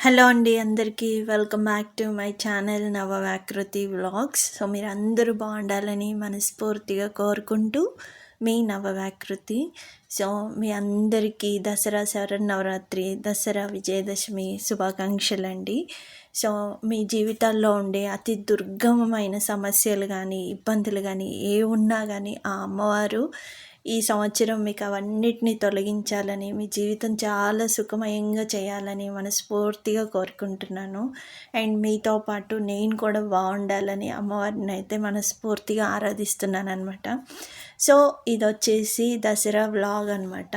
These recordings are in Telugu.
హలో అండి అందరికీ welcome back to my channel Navavyakruti vlogs. So మీరు అందరూ బాగుండాలని మనస్ఫూర్తిగా కోరుకుంటూ మీ నవవ్యాకృతి. సో మీ అందరికీ దసరా శరన్నవరాత్రి, దసరా విజయదశమి శుభాకాంక్షలు అండి. సో మీ జీవితాల్లో ఉండే అతి దుర్గమమైన సమస్యలు కానీ ఇబ్బందులు కానీ ఏ ఉన్నా కానీ ఆ అమ్మవారు ఈ సంవత్సరం మీకు అవన్నిటిని తొలగించాలని, మీ జీవితం చాలా సుఖమయంగా చేయాలని మనస్ఫూర్తిగా కోరుకుంటున్నాను. అండ్ మీతో పాటు నేను కూడా బాగుండాలని అమ్మవారిని అయితే మనస్ఫూర్తిగా ఆరాధిస్తున్నాను అనమాట. సో ఇది వచ్చేసి దసరా వ్లాగ్ అనమాట.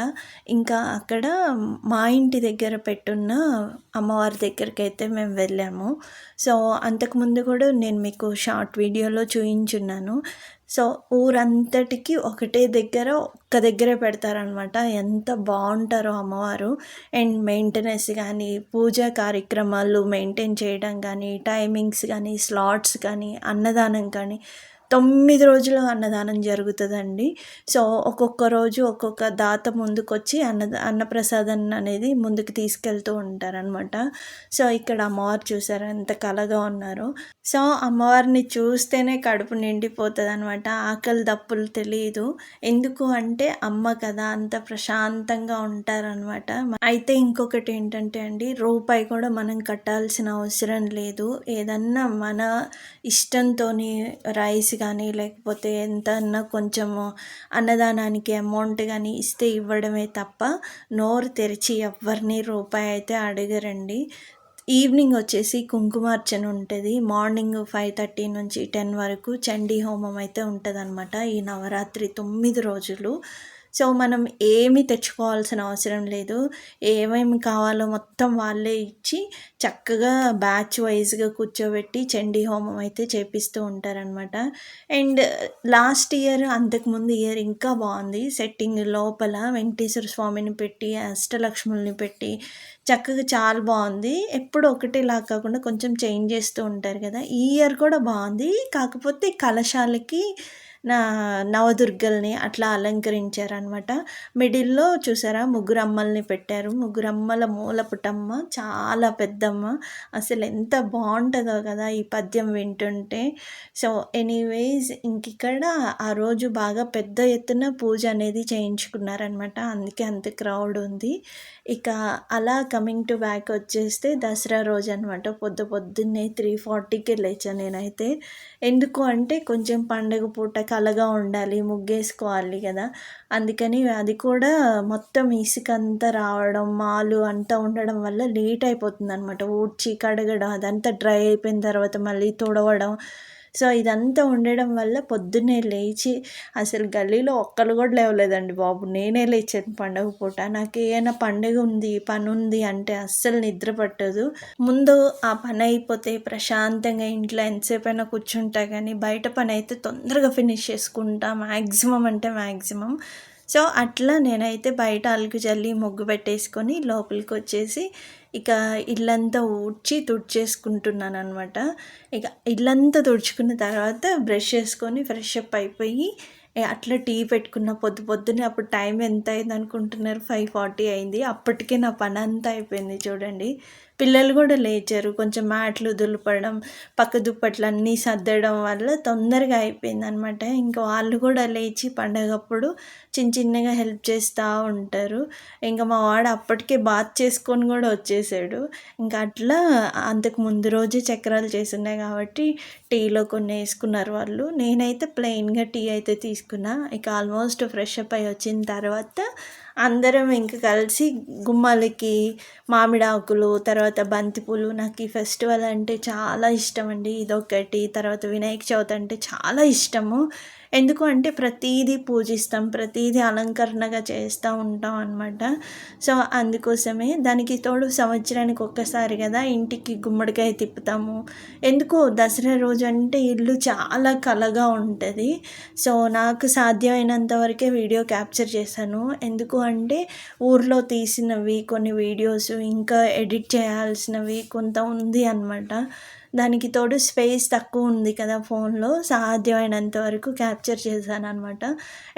ఇంకా అక్కడ మా ఇంటి దగ్గర పెట్టున్న అమ్మవారి దగ్గరికి అయితే మేము వెళ్ళాము. సో అంతకుముందు కూడా నేను మీకు షార్ట్ వీడియోలో చూపించున్నాను. సో ఊరంతటికి ఒకటే దగ్గర ఒక్క దగ్గరే పెడతారనమాట. ఎంత బాగుంటారో అమ్మవారు. అండ్ మెయింటెనెన్స్ కానీ, పూజా కార్యక్రమాలు మెయింటైన్ చేయడం కానీ, టైమింగ్స్ కానీ, స్లాట్స్ కానీ, అన్నదానం కానీ 9 రోజులు అన్నదానం జరుగుతుందండి. సో ఒక్కొక్క రోజు ఒక్కొక్క దాత ముందుకొచ్చి అన్నప్రసాదం అనేది ముందుకు తీసుకెళ్తూ ఉంటారనమాట. సో ఇక్కడ అమ్మవారు చూసారా ఎంత కళగా ఉన్నారో. సో అమ్మవారిని చూస్తేనే కడుపు నిండిపోతుంది అనమాట. ఆకలి దప్పులు తెలియదు. ఎందుకు అంటే అమ్మ కదా, అంత ప్రశాంతంగా ఉంటారనమాట. అయితే ఇంకొకటి ఏంటంటే అండి, రూపాయి కూడా మనం కట్టాల్సిన అవసరం లేదు. ఏదన్నా మన ఇష్టంతో రైస్ కానీ లేకపోతే ఎంత అన్నా కొంచెము అన్నదానానికి అమౌంట్ కానీ ఇస్తే ఇవ్వడమే తప్ప నోరు తెరిచి ఎవరిని రూపాయి అయితే అడగరండి. ఈవినింగ్ వచ్చేసి కుంకుమార్చన ఉంటుంది. మార్నింగ్ 5:30 నుంచి 10 వరకు చండీ హోమం అయితే ఉంటుంది అనమాట. ఈ నవరాత్రి 9 రోజులు. సో మనం ఏమి తెచ్చుకోవాల్సిన అవసరం లేదు. ఏమేమి కావాలో మొత్తం వాళ్ళే ఇచ్చి చక్కగా బ్యాచ్ వైజ్గా కూర్చోబెట్టి చండీ హోమం అయితే చేపిస్తూ ఉంటారనమాట. అండ్ లాస్ట్ ఇయర్ అంతకుముందు ఇయర్ ఇంకా బాగుంది. సెట్టింగ్ లోపల వెంకటేశ్వర స్వామిని పెట్టి, అష్టలక్ష్ముల్ని పెట్టి చక్కగా చాలా బాగుంది. ఎప్పుడు ఒకటేలా కాకుండా కొంచెం చేంజ్ చేస్తూ ఉంటారు కదా. ఈ ఇయర్ కూడా బాగుంది. కాకపోతే కలశాలకి నవదుర్గల్ని అట్లా అలంకరించారనమాట. మిడిల్లో చూసారా ముగ్గురు అమ్మల్ని పెట్టారు. ముగ్గురు అమ్మల మూల పుటమ్మ చాలా పెద్దమ్మ. అసలు ఎంత బాగుంటుందో కదా ఈ పద్యం వింటుంటే. సో ఎనీవేస్ ఇంకిక్కడ ఆ రోజు బాగా పెద్ద ఎత్తున పూజ అనేది చేయించుకున్నారనమాట. అందుకే అంత క్రౌడ్ ఉంది. ఇక అలా కమింగ్ టు బ్యాక్ వచ్చేస్తే దసరా రోజు అనమాట. పొద్దున్నే 3:40కి లేచాను నేనైతే. ఎందుకు అంటే కొంచెం పండగ పూట కలగా ఉండాలి, ముగ్గేసుకోవాలి కదా. అందుకని అది కూడా మొత్తం ఇసుకంతా రావడం, మాలు అంతా ఉండడం వల్ల లేట్ అయిపోతుంది అనమాట. ఊడ్చి కడగడం అదంతా డ్రై అయిపోయిన తర్వాత మళ్ళీ తుడవడం. సో ఇదంతా ఉండడం వల్ల పొద్దున్నే లేచి అసలు గల్లీలో ఒక్కరు కూడా లేవలేదండి బాబు. నేనే లేచాను పండగ పూట. నాకు ఏమైనా పండుగ ఉంది, పని ఉంది అంటే అస్సలు నిద్ర పట్టదు. ముందు ఆ పని అయిపోతే ప్రశాంతంగా ఇంట్లో ఎంతసేపైనా కూర్చుంటా, కానీ బయట పని అయితే తొందరగా ఫినిష్ చేసుకుంటా మ్యాక్సిమం అంటే మ్యాక్సిమం. సో అట్లా నేనైతే బయట అలుకు జల్లి ముగ్గు పెట్టేసుకొని లోపలికి వచ్చేసి ఇక ఇల్లంతా ఊడ్చి తుడిచేసుకుంటున్నాను అనమాట. ఇక ఇల్లంతా తుడుచుకున్న తర్వాత బ్రష్ చేసుకొని ఫ్రెష్ అప్ అయిపోయి అట్లా టీ పెట్టుకున్న పొద్దున్నే. అప్పుడు టైం ఎంత అయింది అనుకుంటున్నారు? 5:40 అయింది. అప్పటికే నా పని అంతా అయిపోయింది చూడండి. పిల్లలు కూడా లేచారు. కొంచెం మ్యాట్లు దులపడం, పక్క దుప్పట్లు అన్నీ సర్దడం వల్ల తొందరగా అయిపోయింది అనమాట. ఇంకా వాళ్ళు కూడా లేచి పండగప్పుడు చిన్నగా హెల్ప్ చేస్తూ ఉంటారు. ఇంకా మా వాడు అప్పటికే బాత్ చేసుకొని కూడా వచ్చేసాడు. ఇంకా అట్లా అంతకు ముందు రోజే చక్రాలు చేస్తున్నాయి కాబట్టి టీలో కొన్ని వేసుకున్నారు వాళ్ళు. నేనైతే ప్లెయిన్గా టీ అయితే తీసుకున్నా. ఇక ఆల్మోస్ట్ ఫ్రెష్ అప్ అయ్యి వచ్చిన తర్వాత అందరం ఇంక కలిసి గుమ్మాలకి మామిడి ఆకులు, తర్వాత బంతిపూలు. నాకు ఈ ఫెస్టివల్ అంటే చాలా ఇష్టం అండి. ఇదొకటి. తర్వాత వినాయక చవితి అంటే చాలా ఇష్టము. ఎందుకు అంటే ప్రతీదీ పూజిస్తాం, ప్రతీదీ అలంకరణగా చేస్తూ ఉంటాం అనమాట. సో అందుకోసమే. దానికి తోడు సంవత్సరానికి ఒక్కసారి కదా ఇంటికి గుమ్మడికాయ తిప్పుతాము. ఎందుకో దసరా రోజు అంటే ఇల్లు చాలా కళగా ఉంటుంది. సో నాకు సాధ్యమైనంత వరకే వీడియో క్యాప్చర్ చేశాను. ఎందుకు అంటే ఊర్లో తీసినవి కొన్ని వీడియోస్ ఇంకా ఎడిట్ చేయాల్సినవి కొంత ఉంది అనమాట. దానికి తోడు స్పేస్ తక్కువ ఉంది కదా ఫోన్లో, సాధ్యమైనంత వరకు క్యాప్చర్ చేశాననమాట.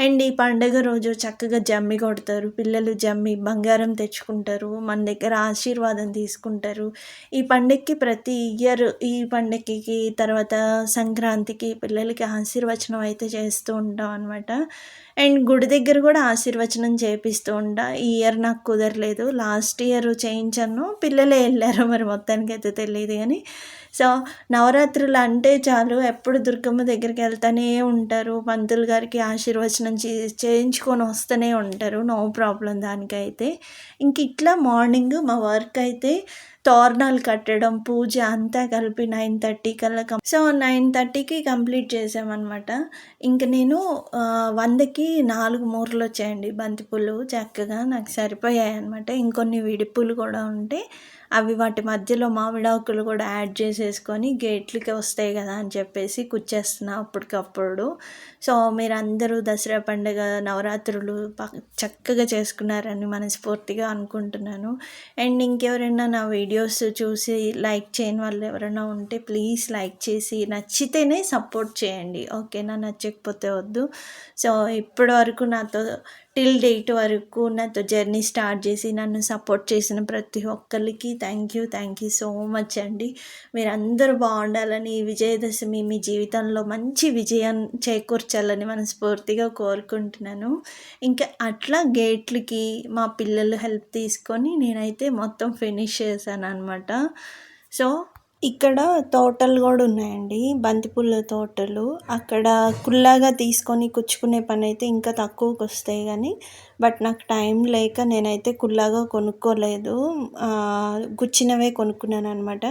అండ్ ఈ పండుగ రోజు చక్కగా జమ్మి కొడతారు పిల్లలు, జమ్మి బంగారం తెచ్చుకుంటారు, మన దగ్గర ఆశీర్వాదం తీసుకుంటారు. ఈ పండగకి ప్రతి ఇయర్ ఈ పండగకి తర్వాత సంక్రాంతికి పిల్లలకి ఆశీర్వచనం అయితే చేస్తూ ఉంటాం అనమాట. అండ్ గుడి దగ్గర కూడా ఆశీర్వచనం చేపిస్తూ ఉంటా. ఈ ఇయర్ నాకు కుదరలేదు, లాస్ట్ ఇయర్ చేయించాను, పిల్లలే వెళ్ళారు, మరి మొత్తానికైతే తెలియదు కానీ. సో నవరాత్రులు అంటే చాలు ఎప్పుడు దుర్గమ్మ దగ్గరికి వెళ్తూనే ఉంటారు, పంతులు గారికి ఆశీర్వచనం చేయించుకొని వస్తూనే ఉంటారు, నో ప్రాబ్లం దానికైతే. ఇంక ఇట్లా మార్నింగ్ మా వర్క్ అయితే తోరణాలు కట్టడం, పూజ అంతా కలిపి 9:30 కల్లా సో 9:30కి కంప్లీట్ చేసామన్నమాట. ఇంక నేను 100కి 4 మూరలు వచ్చాయండి బంతిపూలు, చక్కగా నాకు సరిపోయాయన్నమాట. ఇంకొన్ని విడిపూలు కూడా ఉంటే అవి వాటి మధ్యలో మామిడాకులు కూడా యాడ్ చేసేసుకొని గేట్లకి వస్తాయి కదా అని చెప్పేసి కుచ్చేస్తున్నా అప్పటికప్పుడు. సో మీరందరూ దసరా పండుగ నవరాత్రులు చక్కగా చేసుకున్నారని మనస్ఫూర్తిగా అనుకుంటున్నాను. అండ్ ఇంకెవరైనా నా వీడియోస్ చూసి లైక్ చేయని వాళ్ళు ఎవరైనా ఉంటే ప్లీజ్ లైక్ చేసి నచ్చితేనే సపోర్ట్ చేయండి, ఓకేనా? నచ్చకపోతే వద్దు. సో ఇప్పటి వరకు నాతో టిల్ డేట్ వరకు నాతో జర్నీ స్టార్ట్ చేసి నన్ను సపోర్ట్ చేసిన ప్రతి ఒక్కరికి థ్యాంక్ యూ సో మచ్ అండి. మీరందరూ బాగుండాలని, ఈ విజయదశమి మీ జీవితంలో మంచి విజయం చేకూర్చాలని మనస్ఫూర్తిగా కోరుకుంటున్నాను. ఇంకా అట్లా గేట్లకి మా పిల్లలు హెల్ప్ తీసుకొని నేనైతే మొత్తం ఫినిష్ చేశాను అనమాట. సో ఇక్కడ తోటలు కూడా ఉన్నాయండి, బంతిపూల తోటలు. అక్కడ కుల్లాగా తీసుకొని కుచ్చుకునే పని అయితే ఇంకా తక్కువకి వస్తాయి కానీ, బట్ నాకు టైం లేక నేనైతే కుల్లాగా కొనుక్కోలేదు, గుచ్చినవే కొనుక్కున్నాను అనమాట.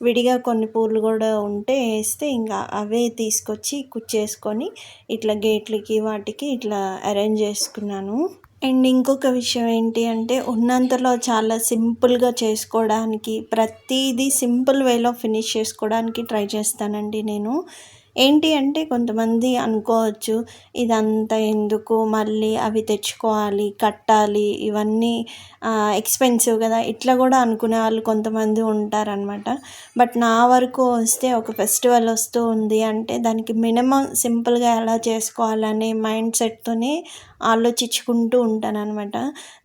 విడిగా కొన్ని పూలు కూడా ఉంటే వేస్తే ఇంకా అవే తీసుకొచ్చి కుచ్చేసుకొని ఇట్లా గేట్లకి వాటికి ఇట్లా అరేంజ్ చేసుకున్నాను. అండ్ ఇంకొక విషయం ఏంటి అంటే, ఉన్నంతలో చాలా సింపుల్గా చేసుకోవడానికి, ప్రతిదీ సింపుల్ వేలో ఫినిష్ చేసుకోవడానికి ట్రై చేస్తానండి నేను. ఏంటి అంటే కొంతమంది అనుకోవచ్చు, ఇదంతా ఎందుకు మళ్ళీ అవి తెచ్చుకోవాలి, కట్టాలి, ఇవన్నీ ఎక్స్పెన్సివ్ కదా, ఇట్లా కూడా అనుకునే వాళ్ళు కొంతమంది ఉంటారనమాట. బట్ నా వరకు వస్తే ఒక ఫెస్టివల్ వస్తూ ఉంది అంటే దానికి మినిమం సింపుల్గా ఎలా చేసుకోవాలనే మైండ్ సెట్తోనే ఆలోచించుకుంటూ ఉంటానన్నమాట.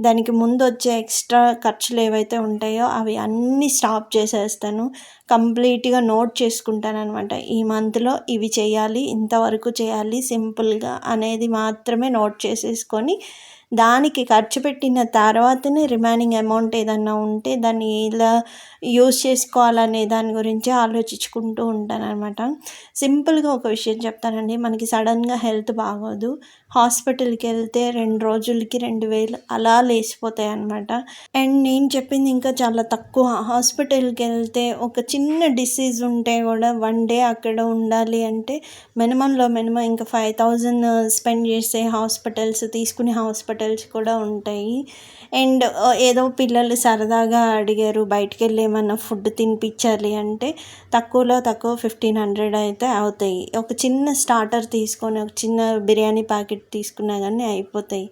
దానికి ముందు వచ్చే ఎక్స్ట్రా ఖర్చులు ఏవైతే ఉంటాయో అవి అన్నీ స్టాప్ చేసేస్తాను, కంప్లీట్గా నోట్ చేసుకుంటానన్నమాట. ఈ మంత్లో ఇవి చేయాలి, ఇంతవరకు చేయాలి సింపుల్గా అనేది మాత్రమే నోట్ చేసేసుకొని దానికి ఖర్చు పెట్టిన తర్వాతనే రిమైనింగ్ అమౌంట్ ఏదన్నా ఉంటే దాన్ని ఇలా యూస్ చేసుకోవాలనే దాని గురించి ఆలోచించుకుంటూ ఉంటానన్నమాట. సింపుల్గా ఒక విషయం చెప్తానండి, మనకి సడన్గా హెల్త్ బాగోదు, హాస్పిటల్కి వెళ్తే 2 రోజులకి 2,000 అలా లేచిపోతాయి అన్నమాట. అండ్ నేను చెప్పింది ఇంకా చాలా తక్కువ. హాస్పిటల్కి వెళ్తే ఒక చిన్న డిసీజ్ ఉంటే కూడా 1 డే అక్కడ ఉండాలి అంటే మినిమంలో మినిమం ఇంకా 5,000 స్పెండ్ చేసే హాస్పిటల్స్, తీసుకునే హాస్పిటల్స్ కూడా ఉంటాయి. అండ్ ఏదో పిల్లలు సరదాగా అడిగారు బయటికి వెళ్ళి ఏమన్నా ఫుడ్ తినిపించాలి అంటే తక్కువలో తక్కువ 1,500 అయితే అవుతాయి. ఒక చిన్న స్టార్టర్ తీసుకొని ఒక చిన్న బిర్యానీ ప్యాకెట్ తీసుకున్నా కానీ అయిపోతాయి.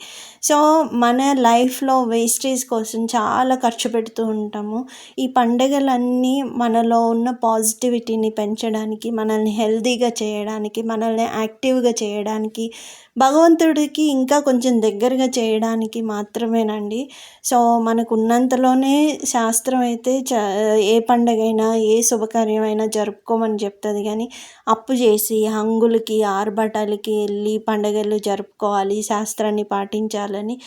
సో మన లైఫ్లో వేస్టేజ్ కోసం చాలా ఖర్చు పెడుతూ ఉంటాము. ఈ పండుగలన్నీ మనలో ఉన్న పాజిటివిటీని పెంచడానికి, మనల్ని హెల్తీగా చేయడానికి, మనల్ని యాక్టివ్గా చేయడానికి, భగవంతుడికి ఇంకా కొంచెం దగ్గరగా చేయడానికి మాత్రమేనండి. సో మనకు ఉన్నంతలోనే శాస్త్రం అయితే ఏ పండగైనా ఏ శుభకార్యమైనా జరుపుకోమని చెప్తుంది కానీ అప్పు చేసి హంగులకి ఆర్భాటాలకి వెళ్ళి పండుగలు జరుపుకోవాలి, శాస్త్రాన్ని పాటించాలని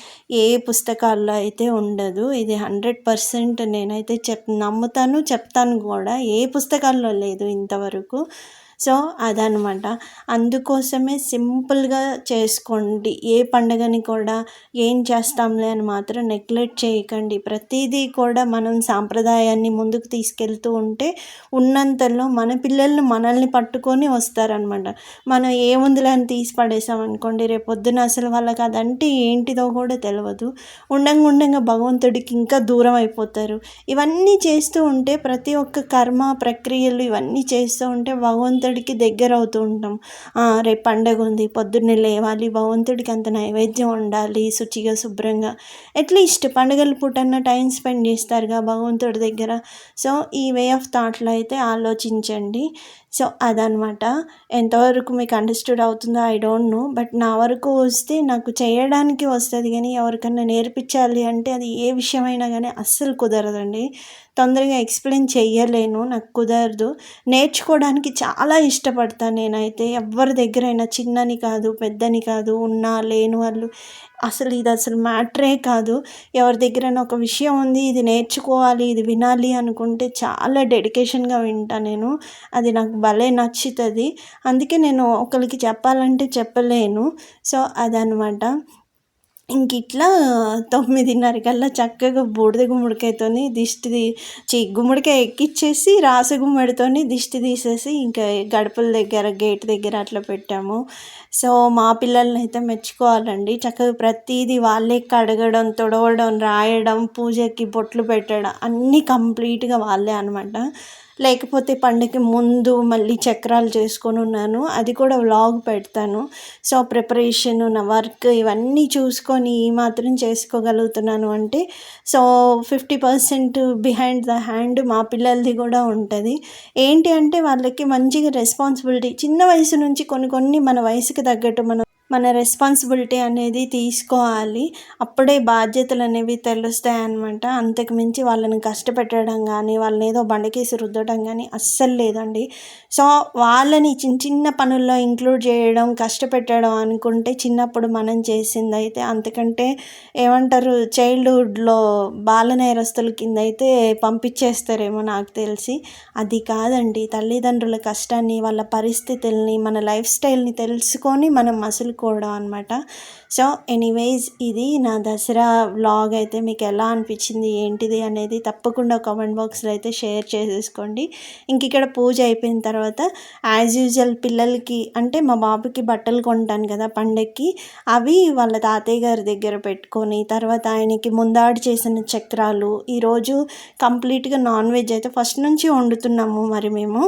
ఏ పుస్తకాల్లో అయితే ఉండదు. ఇది 100% నేనైతే నమ్ముతాను, చెప్తాను కూడా. ఏ పుస్తకాల్లో లేదు ఇంతవరకు. సో అదనమాట. అందుకోసమే సింపుల్గా చేసుకోండి. ఏ పండుగని కూడా ఏం చేస్తాంలే అని మాత్రం నెగ్లెక్ట్ చేయకండి. ప్రతిదీ కూడా మనం సాంప్రదాయాన్ని ముందుకు తీసుకెళ్తూ ఉంటే ఉన్నంతలో మన పిల్లలు మనల్ని పట్టుకొని వస్తారనమాట. మనం ఏముందిలే అని తీసి పడేసామనుకోండి, రేపొద్దున అసలు వాళ్ళకి అదంటే ఏంటిదో కూడా తెలియదు. ఉండంగా భగవంతుడికి ఇంకా దూరం అయిపోతారు. ఇవన్నీ చేస్తూ ఉంటే ప్రతి ఒక్క కర్మ ప్రక్రియలు ఇవన్నీ చేస్తూ ఉంటే భగవంతుడు భగవంతుడికి దగ్గర అవుతూ ఉంటాం. రేపు పండగ ఉంది, పొద్దున్నే లేవాలి, భగవంతుడికి అంత నైవేద్యం వండాలి శుచిగా శుభ్రంగా, అట్లీస్ట్ పండుగల పూటన్నా టైం స్పెండ్ చేస్తారుగా భగవంతుడి దగ్గర. సో ఈ వే ఆఫ్ థాట్లో అయితే ఆలోచించండి. సో అదనమాట. ఎంతవరకు మీకు అండర్స్టూడ్ అవుతుందో ఐ డోంట్ నో, బట్ నా వరకు వస్తే నాకు చేయడానికి వస్తుంది, కానీ ఎవరికన్నా నేర్పించాలి అంటే అది ఏ విషయమైనా కానీ అస్సలు కుదరదండి. తొందరగా ఎక్స్ప్లెయిన్ చెయ్యలేను, నాకు కుదరదు. నేర్చుకోవడానికి చాలా ఇష్టపడతాను నేనైతే. ఎవరి దగ్గరైనా చిన్నని కాదు, పెద్దని కాదు, ఉన్నా లేని వాళ్ళు, ఇది అసలు మ్యాటరే కాదు. ఎవరి దగ్గరైనా ఒక విషయం ఉంది, ఇది నేర్చుకోవాలి, ఇది వినాలి అనుకుంటే చాలా డెడికేషన్గా వింటాను నేను. అది నాకు భలే నచ్చుతుంది. అందుకే నేను ఒకరికి చెప్పాలంటే చెప్పలేను. సో అదనమాట. ఇట్లా 9:30 కల్లా చక్కగా బూడిద గుమ్మడికాయతోని గుమ్మడికాయ ఎక్కిచ్చేసి రాస గుమ్మడితోని దిష్టి తీసేసి ఇంకా గడపల దగ్గర, గేట్ దగ్గర అట్లా పెట్టాము. సో మా పిల్లల్ని అయితే మెచ్చుకోవాలండి. చక్కగా ప్రతీది వాళ్ళే కడగడం, తుడవడం, రాయడం, పూజకి బొట్లు పెట్టడం అన్నీ కంప్లీట్గా వాళ్ళే అనమాట. లేకపోతే పండుగకి ముందు మళ్ళీ చక్రాలు చేసుకొని ఉన్నాను, అది కూడా వ్లాగ్ పెడతాను. సో ప్రిపరేషన్, నా వర్క్ ఇవన్నీ చూసుకొని ఈ మాత్రం చేసుకోగలుగుతున్నాను అంటే సో 50% బిహైండ్ ద హ్యాండ్ మా పిల్లలది కూడా ఉంటుంది. ఏంటి అంటే వాళ్ళకి మంచిగా రెస్పాన్సిబిలిటీ చిన్న వయసు నుంచి కొన్ని మన వయసుకి తగ్గట్టు మన రెస్పాన్సిబిలిటీ అనేది తీసుకోవాలి. అప్పుడే బాధ్యతలు అనేవి తెలుస్తాయి అన్నమాట. అంతకు మించి వాళ్ళని కష్టపెట్టడం కానీ, వాళ్ళని ఏదో బండకేసి రుద్దడం కానీ అస్సలు లేదండి. సో వాళ్ళని చిన్న పనుల్లో ఇంక్లూడ్ చేయడం, కష్టపెట్టడం అనుకుంటే చిన్నప్పుడు మనం చేసిందైతే అంతకంటే ఏమంటారు, చైల్డ్హుడ్లో బాల నేరస్తుల కింద అయితే పంపించేస్తారేమో నాకు తెలిసి. అది కాదండి, తల్లిదండ్రుల కష్టాన్ని, వాళ్ళ పరిస్థితుల్ని, మన లైఫ్ స్టైల్ని తెలుసుకొని మనం మసులుకోవడం అనమాట. సో ఎనీవేస్, ఇది నా దసరా వ్లాగ్ అయితే మీకు ఎలా అనిపించింది ఏంటిది అనేది తప్పకుండా కామెంట్ బాక్స్లో అయితే షేర్ చేసేసుకోండి. ఇక్కడ పూజ అయిపోయిన తర్వాత యాజ్ యూజువల్ పిల్లలకి అంటే మా బాబుకి బట్టలు కొంటాను కదా పండగకి, అవి వాళ్ళ తాతయ్య గారి దగ్గర పెట్టుకొని తర్వాత ఆయనకి ముందాడు చేసిన చక్రాలు, ఈరోజు కంప్లీట్గా నాన్ వెజ్ అయితే ఫస్ట్ నుంచి వండుతున్నాము మరి మేము.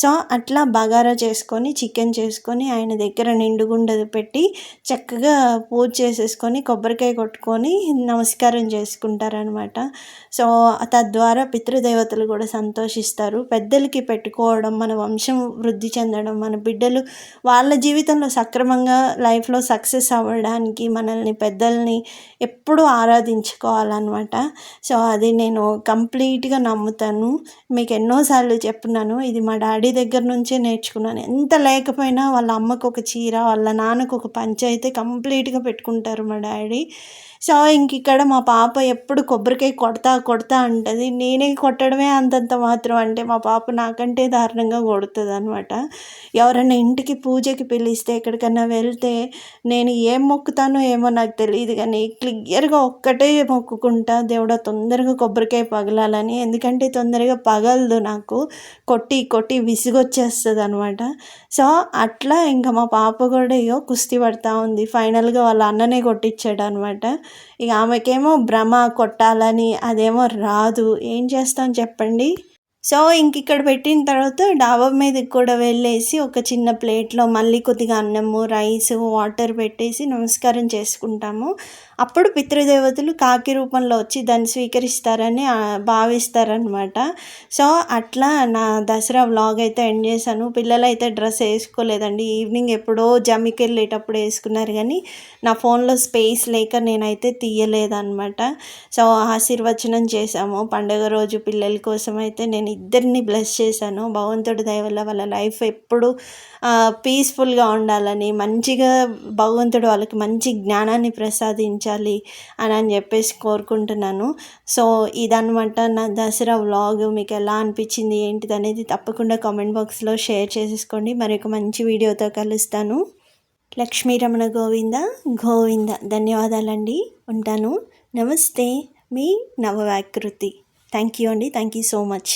సో అట్లా బగారా చేసుకొని, చికెన్ చేసుకొని ఆయన దగ్గర నిండుగుండది పెట్టి చక్కగా పూజ చేసేసుకొని కొబ్బరికాయ కొట్టుకొని నమస్కారం చేసుకుంటారనమాట. సో తద్వారా పితృదేవతలు కూడా సంతోషిస్తారు. పెద్దలకి పెట్టుకోవడం మన వంశం వృద్ధి చెందడం, మన బిడ్డలు వాళ్ళ జీవితంలో సక్రమంగా లైఫ్లో సక్సెస్ అవ్వడానికి మనల్ని పెద్దల్ని ఎప్పుడూ ఆరాధించుకోవాలన్నమాట. సో అది నేను కంప్లీట్గా నమ్ముతాను. మీకు ఎన్నోసార్లు చెప్తున్నాను, ఇది మా డాడీ దగ్గర నుంచే నేర్చుకున్నాను. ఎంత లేకపోయినా వాళ్ళ అమ్మకు ఒక చీర, వాళ్ళ నాన్నకు ఒక పంచె అయితే కంప్లీట్గా పెట్టుకుంటారు మా డాడీ. సో ఇక్కడ మా పాప ఎప్పుడు కొబ్బరికాయ కొడతా అంటది. నేనే కొట్టడమే అంతంత మాత్రం అంటే మా పాప నాకంటే దారుణంగా కొడుతుంది అనమాట. ఎవరైనా ఇంటికి పూజకి పిలిస్తే ఎక్కడికన్నా వెళ్తే నేను ఏం మొక్కుతానో ఏమో నాకు తెలియదు, కానీ క్లియర్గా ఒక్కటే మొక్కుకుంటా, దేవుడా తొందరగా కొబ్బరికాయ పగలాలని. ఎందుకంటే తొందరగా పగలదు, నాకు కొట్టి విసుగొచ్చేస్తుంది అనమాట. సో అట్లా ఇంకా మా పాప కూడా కుస్తీ పడతా ఉంది. ఫైనల్గా వాళ్ళ అన్ననే కొట్టించాడు అనమాట. ఆమెకేమో భ్రమ కొట్టాలని, అదేమో రాదు, ఏం చేస్తాం చెప్పండి. సో ఇక్కడ పెట్టిన తర్వాత డాబా మీదకి కూడా వెళ్ళేసి ఒక చిన్న ప్లేట్లో మళ్ళీ కొద్దిగా అన్నము, రైస్, వాటర్ పెట్టేసి నమస్కారం చేసుకుంటాము. అప్పుడు పితృదేవతలు కాకి రూపంలో వచ్చి దాన్ని స్వీకరిస్తారని భావిస్తారనమాట. సో అట్లా నా దసరా వ్లాగ్ అయితే ఎండ్ చేశాను. పిల్లలు అయితే డ్రెస్ వేసుకోలేదండి, ఈవినింగ్ ఎప్పుడో జమ్మికి వెళ్ళేటప్పుడు వేసుకున్నారు, కానీ నా ఫోన్లో స్పేస్ లేక నేనైతే తీయలేదన్నమాట. సో ఆశీర్వచనం చేశాము పండుగ రోజు. పిల్లల కోసం అయితే నేను ఇద్దరిని బ్లెస్ చేశాను. భగవంతుడి దయ వల్ల వాళ్ళ లైఫ్ ఎప్పుడు పీస్ఫుల్గా ఉండాలని, మంచిగా భగవంతుడు వాళ్ళకి మంచి జ్ఞానాన్ని ప్రసాదించాలి అని చెప్పేసి కోరుకుంటున్నాను. సో ఇదన్నమాట నా దసరా వ్లాగ్. మీకు ఎలా అనిపించింది ఏంటిది అనేది తప్పకుండా కామెంట్ బాక్స్లో షేర్ చేసేసుకోండి. మరొక మంచి వీడియోతో కలుస్తాను. లక్ష్మీరమణ గోవింద గోవింద. ధన్యవాదాలండి, ఉంటాను. నమస్తే, మీ నవవ్యాకృతి. థ్యాంక్ యూ అండి, థ్యాంక్ యూ సో మచ్.